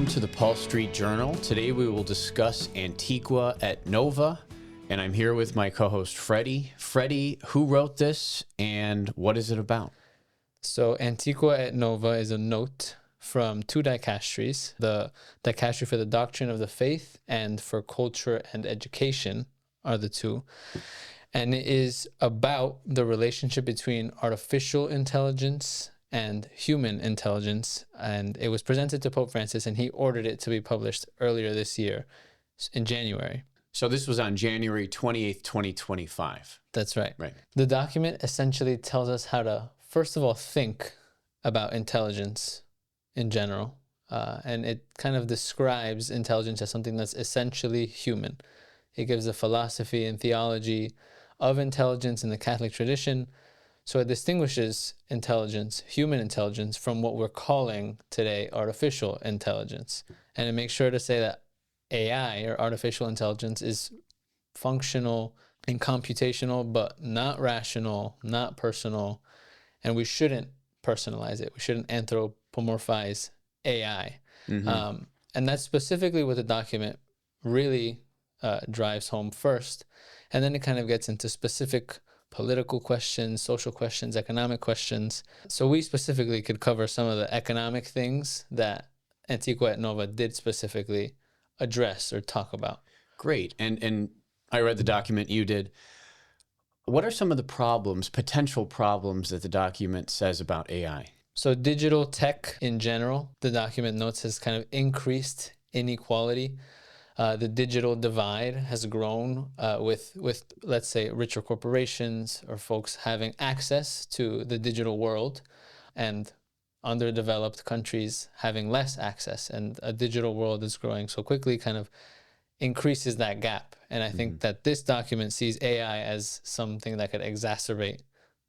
Welcome to the Paul Street Journal. Today we will discuss Antiqua et Nova, and I'm here with my co-host Freddy. Freddy, who wrote this and what is it about? So Antiqua et Nova is a note from two dicasteries, the Dicastery for the Doctrine of the Faith and for Culture and Education are the two. And it is about the relationship between artificial intelligence and human intelligence. And it was presented to Pope Francis, and he ordered it to be published earlier this year in January. So this was on January 28th, 2025. That's right. Right. The document essentially tells us how to, first of all, think about intelligence in general. And it kind of describes intelligence as something that's essentially human. It gives a philosophy and theology of intelligence in the Catholic tradition. So it distinguishes intelligence, human intelligence, from what we're calling today artificial intelligence. And it makes sure to say that AI, or artificial intelligence, is functional and computational, but not rational, not personal. And we shouldn't personalize it. We shouldn't anthropomorphize AI. And that's specifically what the document really drives home first. And then it kind of gets into specific political questions, social questions, economic questions. So we specifically could cover some of the economic things that Antiqua et Nova did specifically address or talk about. Great. And I read the document, you did. What are some of the problems, potential problems that the document says about AI? So digital tech in general, the document notes, has kind of increased inequality. The digital divide has grown with, let's say, richer corporations or folks having access to the digital world, and underdeveloped countries having less access. And a digital world that's growing so quickly kind of increases that gap. And I think that this document sees AI as something that could exacerbate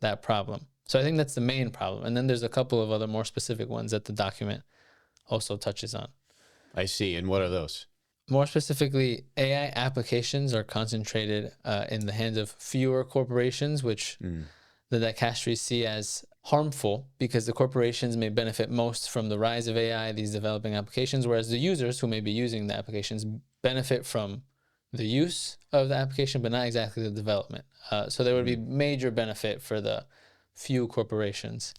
that problem. So I think that's the main problem. And then there's a couple of other more specific ones that the document also touches on. I see. And what are those? More specifically, AI applications are concentrated in the hands of fewer corporations, which the dicastery see as harmful because the corporations may benefit most from the rise of AI, these developing applications, whereas the users who may be using the applications benefit from the use of the application, but not exactly the development. So there would be major benefit for the few corporations.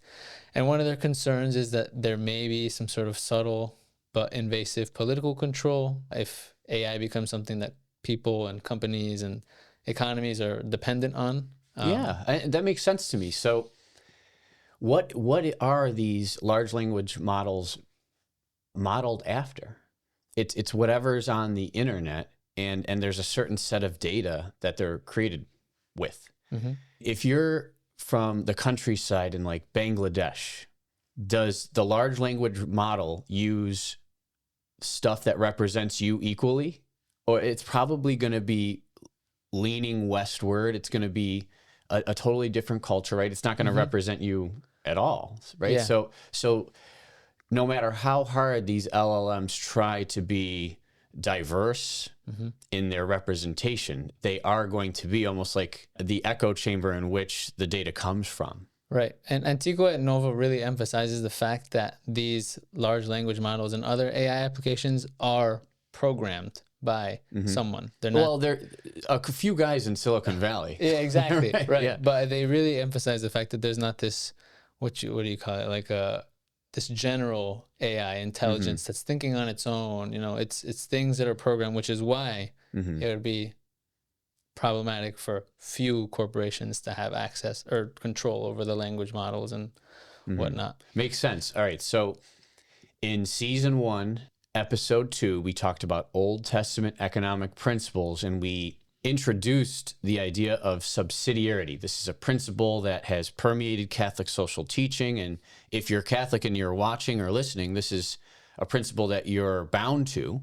And one of their concerns is that there may be some sort of subtle but invasive political control if AI becomes something that people and companies and economies are dependent on. That makes sense to me. So what are these large language models modeled after? It's whatever's on the internet, and there's a certain set of data that they're created with. If you're from the countryside in like Bangladesh, does the large language model use stuff that represents you equally? Or it's probably going to be leaning westward. It's going to be a totally different culture, right? It's not going to represent you at all, right? Yeah. So no matter how hard these LLMs try to be diverse in their representation, they are going to be almost like the echo chamber in which the data comes from. Right. And Antiqua et Nova really emphasizes the fact that these large language models and other AI applications are programmed by someone. They're not. Well, there are a few guys in Silicon Valley. Yeah, exactly. Right. Yeah. But they really emphasize the fact that there's not this, what do you call it? Like this general AI intelligence that's thinking on its own. You know, it's things that are programmed, which is why it would be problematic for few corporations to have access or control over the language models and whatnot. Makes sense. All right. So in season 1, episode 2, we talked about Old Testament economic principles, and we introduced the idea of subsidiarity. This is a principle that has permeated Catholic social teaching. And if you're Catholic and you're watching or listening, this is a principle that you're bound to.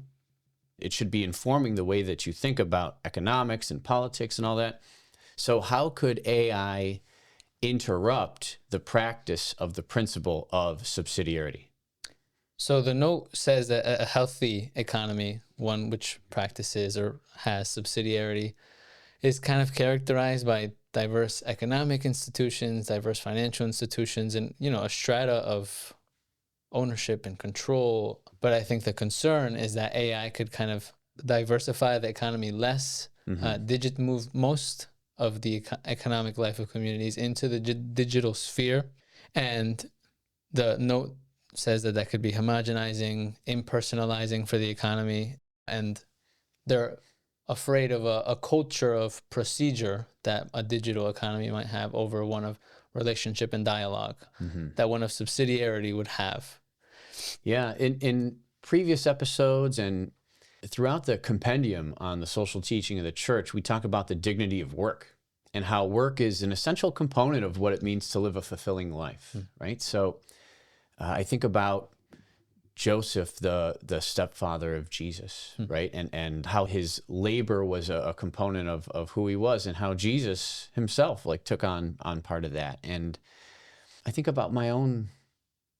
It should be informing the way that you think about economics and politics and all that. So how could AI interrupt the practice of the principle of subsidiarity? So the note says that a healthy economy, one which practices or has subsidiarity, is kind of characterized by diverse economic institutions, diverse financial institutions, and, you know, a strata of ownership and control. But I think the concern is that AI could kind of diversify the economy less, move most of the economic life of communities into the digital sphere. And the note says that that could be homogenizing, impersonalizing for the economy. And they're afraid of a culture of procedure that a digital economy might have over one of relationship and dialogue, that one of subsidiarity would have. Yeah, in previous episodes and throughout the compendium on the social teaching of the church, we talk about the dignity of work and how work is an essential component of what it means to live a fulfilling life, right? So I think about Joseph, the stepfather of Jesus, right? And how his labor was a component of who he was, and how Jesus himself like took on part of that. And I think about my own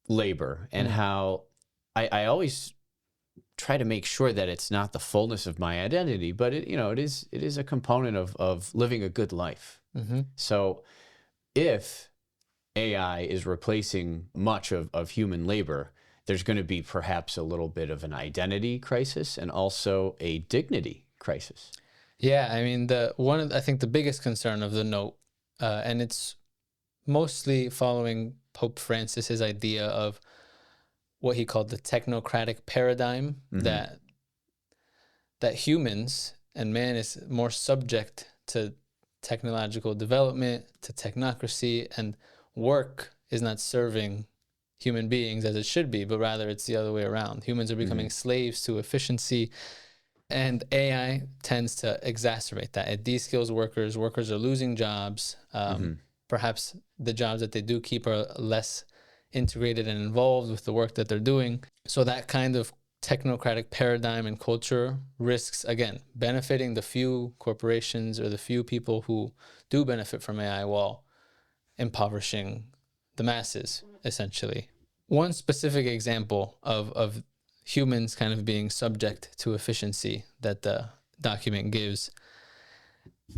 labor and how I always try to make sure that it's not the fullness of my identity, but it is a component of living a good life. So if AI is replacing much of human labor, there's going to be perhaps a little bit of an identity crisis and also a dignity crisis. Yeah, I mean, I think the biggest concern of the note, and it's mostly following Pope Francis's idea of what he called the technocratic paradigm, that humans and man is more subject to technological development, to technocracy, and work is not serving human beings as it should be, but rather it's the other way around. Humans are becoming slaves to efficiency, and AI tends to exacerbate that. It de-skills workers. Workers are losing jobs. Perhaps the jobs that they do keep are less integrated and involved with the work that they're doing. So that kind of technocratic paradigm and culture risks, again, benefiting the few corporations or the few people who do benefit from AI while impoverishing the masses, essentially. One specific example of humans kind of being subject to efficiency that the document gives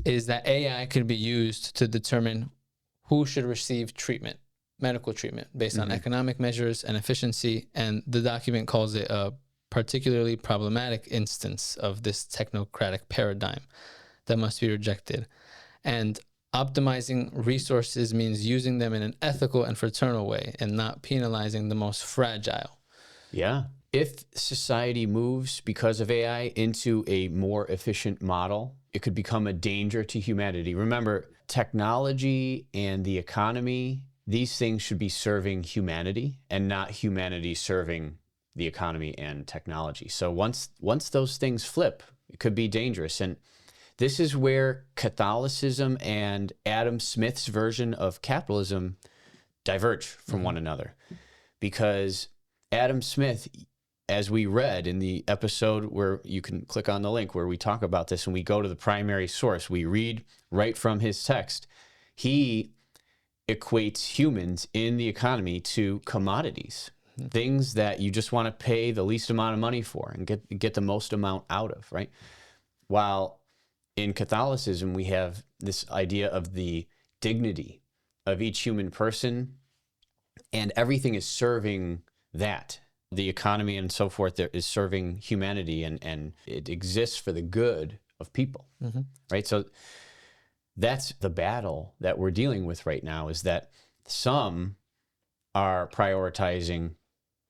is that AI could be used to determine who should receive treatment, medical treatment, based on economic measures and efficiency. And the document calls it a particularly problematic instance of this technocratic paradigm that must be rejected. And optimizing resources means using them in an ethical and fraternal way and not penalizing the most fragile. Yeah. If society moves because of AI into a more efficient model, it could become a danger to humanity. Remember, technology and the economy, these things should be serving humanity and not humanity serving the economy and technology. So once those things flip, it could be dangerous. And this is where Catholicism and Adam Smith's version of capitalism diverge from one another. Because Adam Smith, as we read in the episode where you can click on the link where we talk about this and we go to the primary source, we read right from his text, he equates humans in the economy to commodities, things that you just want to pay the least amount of money for and get the most amount out of, right? While in Catholicism, we have this idea of the dignity of each human person, and everything is serving that. The economy and so forth there is serving humanity, and it exists for the good of people, right? So that's the battle that we're dealing with right now, is that some are prioritizing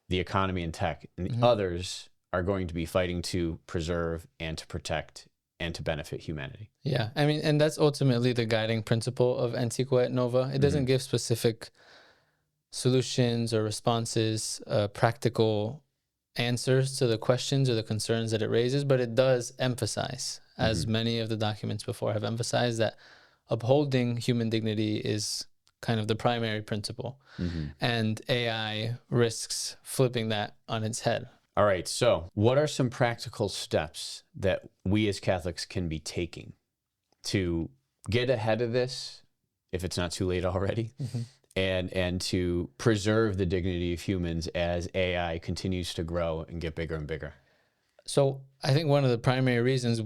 the economy and tech, and others are going to be fighting to preserve and to protect and to benefit humanity. Yeah, I mean, and that's ultimately the guiding principle of Antiqua et Nova. It doesn't give specific solutions or responses, practical answers to the questions or the concerns that it raises, but it does emphasize, as many of the documents before have emphasized, that upholding human dignity is kind of the primary principle. And AI risks flipping that on its head. All right, so what are some practical steps that we as Catholics can be taking to get ahead of this, if it's not too late already, and to preserve the dignity of humans as AI continues to grow and get bigger and bigger? So I think one of the primary reasons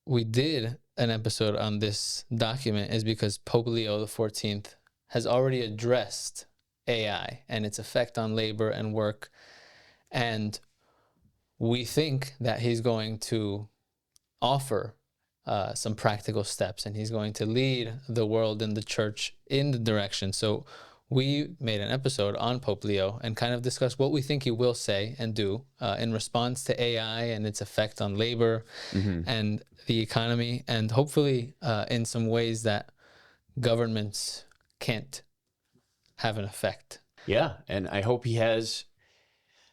we did an episode on this document is because Pope Leo XIV has already addressed AI and its effect on labor and work. And we think that he's going to offer some practical steps, and he's going to lead the world and the church in the direction. So we made an episode on Pope Leo and kind of discussed what we think he will say and do in response to AI and its effect on labor and the economy, and hopefully in some ways that governments can't have an effect. Yeah, and I hope he has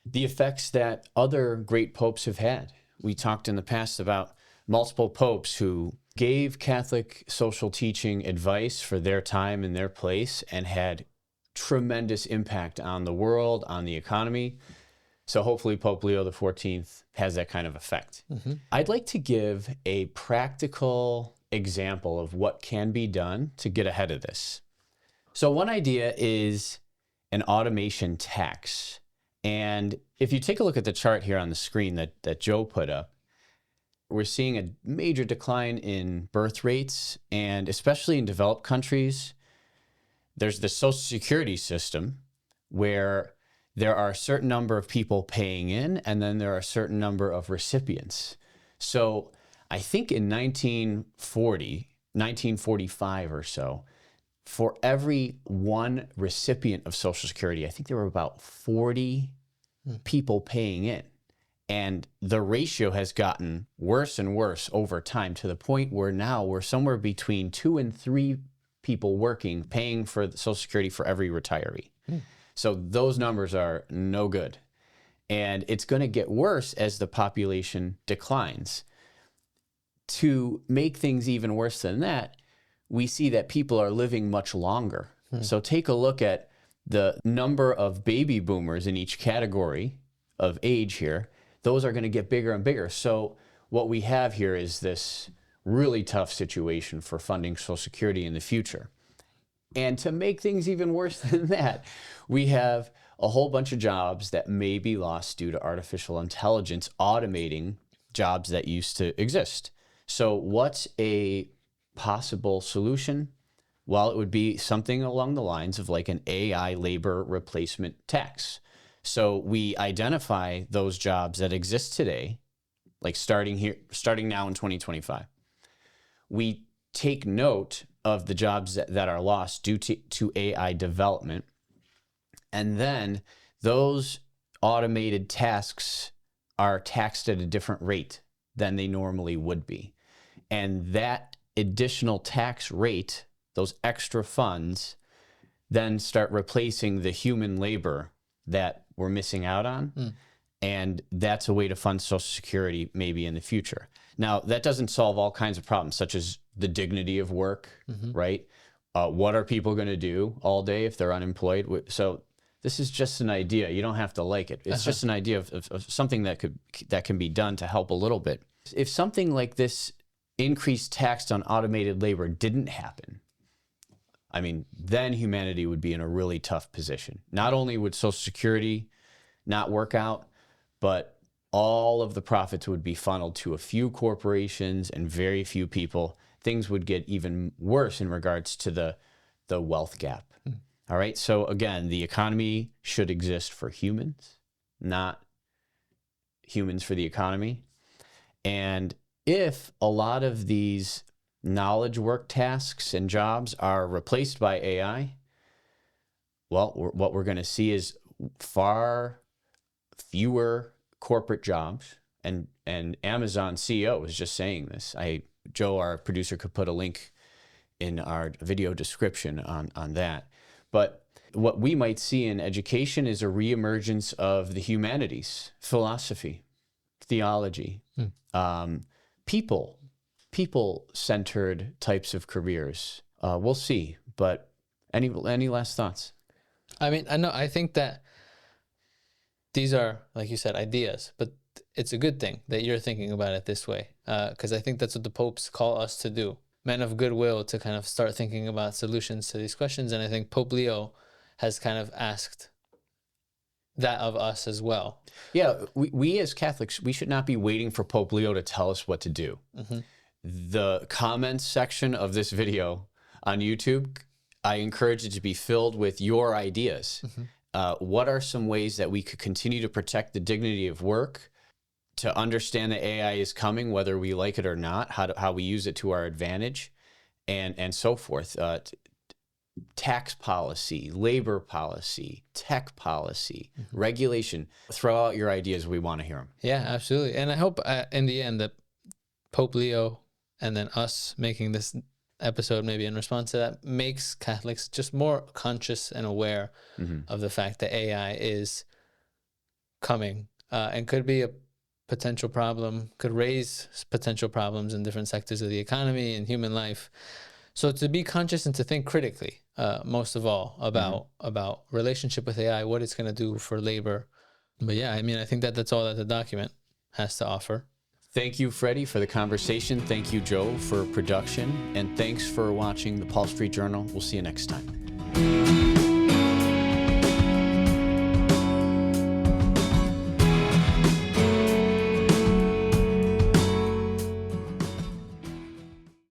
the effects that other great popes have had. We talked in the past about multiple popes who gave Catholic social teaching advice for their time and their place and had tremendous impact on the world, on the economy. So hopefully Pope Leo XIV has that kind of effect. I'd like to give a practical example of what can be done to get ahead of this. So one idea is an automation tax. And if you take a look at the chart here on the screen that Joe put up, we're seeing a major decline in birth rates, and especially in developed countries, there's the Social Security system where there are a certain number of people paying in, and then there are a certain number of recipients. So I think in 1945 or so, for every one recipient of Social Security, I think there were about 40 people paying in. And the ratio has gotten worse and worse over time to the point where now we're somewhere between 2 and 3 people working, paying for Social Security for every retiree. So those numbers are no good. And it's going to get worse as the population declines. To make things even worse than that, we see that people are living much longer. So take a look at the number of baby boomers in each category of age here. Those are going to get bigger and bigger. So what we have here is this really tough situation for funding Social Security in the future. And to make things even worse than that, we have a whole bunch of jobs that may be lost due to artificial intelligence automating jobs that used to exist. So what's a possible solution? Well, it would be something along the lines of like an AI labor replacement tax. So we identify those jobs that exist today, like starting now in 2025. We take note of the jobs that are lost due to AI development. And then those automated tasks are taxed at a different rate than they normally would be. And that additional tax rate, those extra funds, then start replacing the human labor that we're missing out on. And that's a way to fund Social Security maybe in the future. Now, that doesn't solve all kinds of problems, such as the dignity of work, right? What are people going to do all day if they're unemployed? So this is just an idea. You don't have to like it. It's just an idea of something that can be done to help a little bit. If something like this increased tax on automated labor didn't happen, I mean, then humanity would be in a really tough position. Not only would Social Security not work out, but all of the profits would be funneled to a few corporations and very few people. Things would get even worse in regards to the wealth gap. All right. So again, the economy should exist for humans, not humans for the economy. And if a lot of these knowledge work tasks and jobs are replaced by AI, well, what we're going to see is far fewer corporate jobs. And Amazon CEO was just saying this. Joe, our producer, could put a link in our video description on that. But what we might see in education is a reemergence of the humanities, philosophy, theology, people-centered types of careers. We'll see. But any last thoughts? I mean, I think that these are, like you said, ideas, but it's a good thing that you're thinking about it this way, because I think that's what the popes call us to do. Men of goodwill, to kind of start thinking about solutions to these questions. And I think Pope Leo has kind of asked that of us as well. Yeah, we as Catholics, we should not be waiting for Pope Leo to tell us what to do. The comments section of this video on YouTube, I encourage it to be filled with your ideas. What are some ways that we could continue to protect the dignity of work, to understand that AI is coming, whether we like it or not, how we use it to our advantage, and so forth. Tax policy, labor policy, tech policy, regulation. Throw out your ideas. We want to hear them. Yeah, absolutely. And I hope in the end that Pope Leo and then us making this episode maybe in response to that makes Catholics just more conscious and aware of the fact that AI is coming and could be a potential problem, could raise potential problems in different sectors of the economy and human life. So to be conscious and to think critically, most of all, about relationship with AI, what it's going to do for labor. But yeah, I mean, I think that that's all that the document has to offer. Thank you, Freddy, for the conversation. Thank you, Joe, for production. And thanks for watching the Paul Street Journal. We'll see you next time.